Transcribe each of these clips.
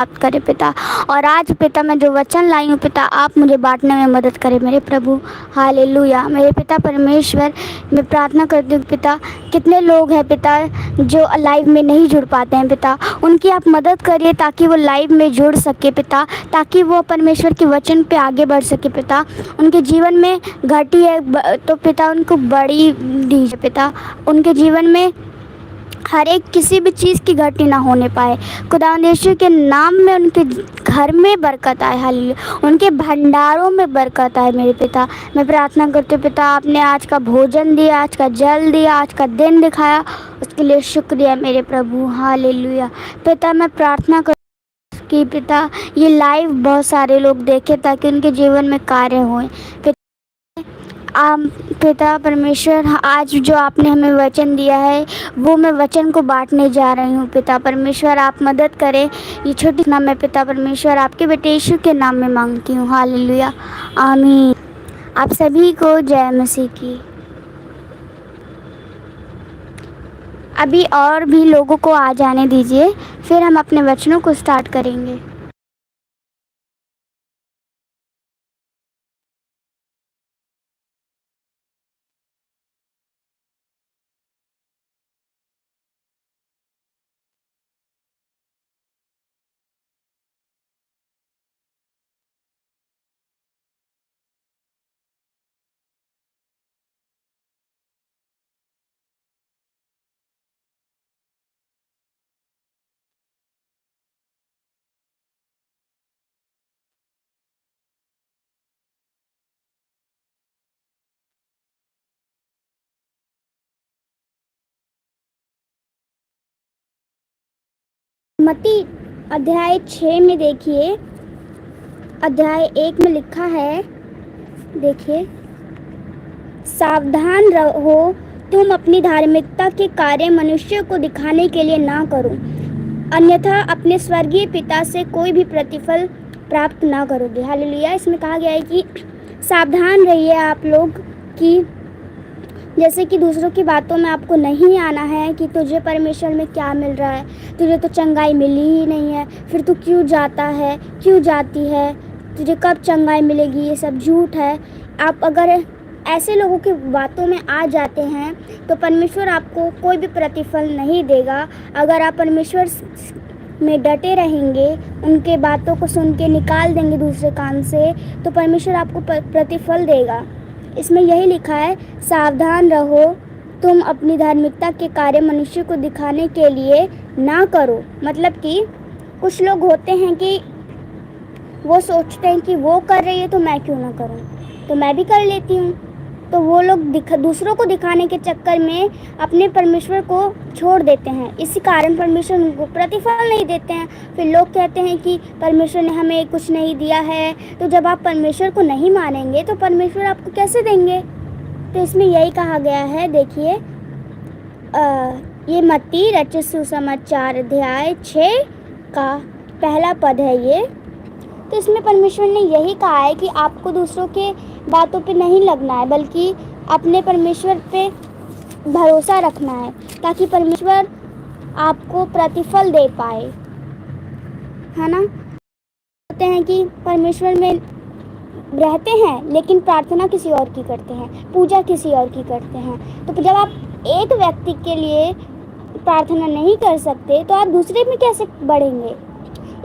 प्राप्त करे पिता। और आज पिता मैं जो वचन लाई हूँ पिता, आप मुझे बांटने में मदद करें मेरे प्रभु। हालेलुया। मेरे पिता परमेश्वर, मैं प्रार्थना करती हूँ पिता, कितने लोग हैं पिता जो लाइव में नहीं जुड़ पाते हैं पिता, उनकी आप मदद करिए ताकि वो लाइव में जुड़ सके पिता, ताकि वो परमेश्वर के वचन पे आगे बढ़ सके पिता। उनके जीवन में घटी है तो पिता उनको बड़ी दीजिए पिता। उनके जीवन में हर एक किसी भी चीज़ की घटी ना होने पाए। खुदावंद यीशु के नाम में उनके घर में बरकत आए। हालेलुया। उनके भंडारों में बरकत आए मेरे पिता। मैं प्रार्थना करती हूँ पिता, आपने आज का भोजन दिया, आज का जल दिया, आज का दिन दिखाया, उसके लिए शुक्रिया मेरे प्रभु। हालेलुया। पिता मैं प्रार्थना कर कि पिता ये लाइव बहुत सारे लोग देखें ताकि उनके जीवन में कार्य हों। पिता परमेश्वर, आज जो आपने हमें वचन दिया है वो मैं वचन को बांटने जा रही हूँ पिता परमेश्वर, आप मदद करें। ये छोटी नाम मैं पिता परमेश्वर आपके बेटे यीशु के नाम में मांगती हूँ। हालेलुया, आमीन। आप सभी को जय मसीह की। अभी और भी लोगों को आ जाने दीजिए, फिर हम अपने वचनों को स्टार्ट करेंगे। मत्ती अध्याय 6 में देखिए, अध्याय 1 में लिखा है, देखिए, सावधान रहो, तुम अपनी धार्मिकता के कार्य मनुष्य को दिखाने के लिए ना करो, अन्यथा अपने स्वर्गीय पिता से कोई भी प्रतिफल प्राप्त ना करोगे। हालेलुया। इसमें कहा गया है कि सावधान रहिए आप लोग, कि जैसे कि दूसरों की बातों में आपको नहीं आना है कि तुझे परमेश्वर में क्या मिल रहा है, तुझे तो चंगाई मिली ही नहीं है, फिर तू क्यों जाता है, क्यों जाती है, तुझे कब चंगाई मिलेगी, ये सब झूठ है। आप अगर ऐसे लोगों की बातों में आ जाते हैं तो परमेश्वर आपको कोई भी प्रतिफल नहीं देगा। अगर आप परमेश्वर में डटे रहेंगे, उनके बातों को सुन के निकाल देंगे दूसरे कान से, तो परमेश्वर आपको प्रतिफल देगा। इसमें यही लिखा है, सावधान रहो, तुम अपनी धार्मिकता के कार्य मनुष्य को दिखाने के लिए ना करो। मतलब कि कुछ लोग होते हैं कि वो सोचते हैं कि वो कर रही है तो मैं क्यों ना करूं, तो मैं भी कर लेती हूँ। तो वो लोग दूसरों को दिखाने के चक्कर में अपने परमेश्वर को छोड़ देते हैं। इसी कारण परमेश्वर उनको प्रतिफल नहीं देते हैं। फिर लोग कहते हैं कि परमेश्वर ने हमें कुछ नहीं दिया है। तो जब आप परमेश्वर को नहीं मानेंगे तो परमेश्वर आपको कैसे देंगे? तो इसमें यही कहा गया है, देखिए, ये मत्ती रचित सुसमाचार अध्याय 6 का पहला पद है ये। तो इसमें परमेश्वर ने यही कहा है कि आपको दूसरों के बातों पे नहीं लगना है, बल्कि अपने परमेश्वर पे भरोसा रखना है, ताकि परमेश्वर आपको प्रतिफल दे पाए, है ना। होते हैं कि परमेश्वर में रहते हैं लेकिन प्रार्थना किसी और की करते हैं, पूजा किसी और की करते हैं। तो जब आप एक व्यक्ति के लिए प्रार्थना नहीं कर सकते तो आप दूसरे में कैसे बढ़ेंगे?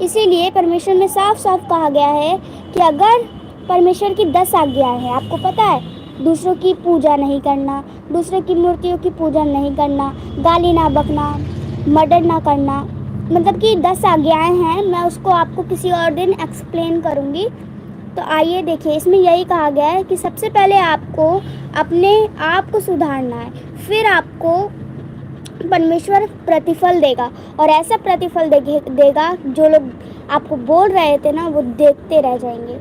इसीलिए परमेश्वर में साफ साफ कहा गया है कि अगर परमेश्वर की 10 आज्ञाएं हैं, आपको पता है, दूसरों की पूजा नहीं करना, दूसरे की मूर्तियों की पूजा नहीं करना, गाली ना बकना, मर्डर ना करना, मतलब कि 10 आज्ञाएं हैं। मैं उसको आपको किसी और दिन एक्सप्लेन करूँगी। तो आइए देखिए, इसमें यही कहा गया है कि सबसे पहले आपको अपने आप को सुधारना है, फिर आपको परमेश्वर प्रतिफल देगा। और ऐसा प्रतिफल देगा जो लोग आपको बोल रहे थे ना, वो देखते रह जाएंगे।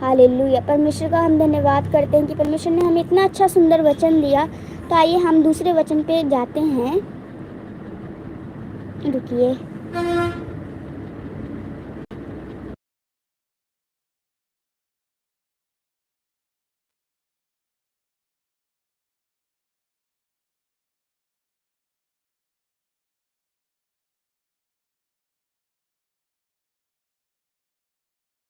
हालेलुया। परमेश्वर का हम धन्यवाद करते हैं कि परमेश्वर ने हमें इतना अच्छा सुंदर वचन दिया। तो आइए हम दूसरे वचन पे जाते हैं। रुकिए।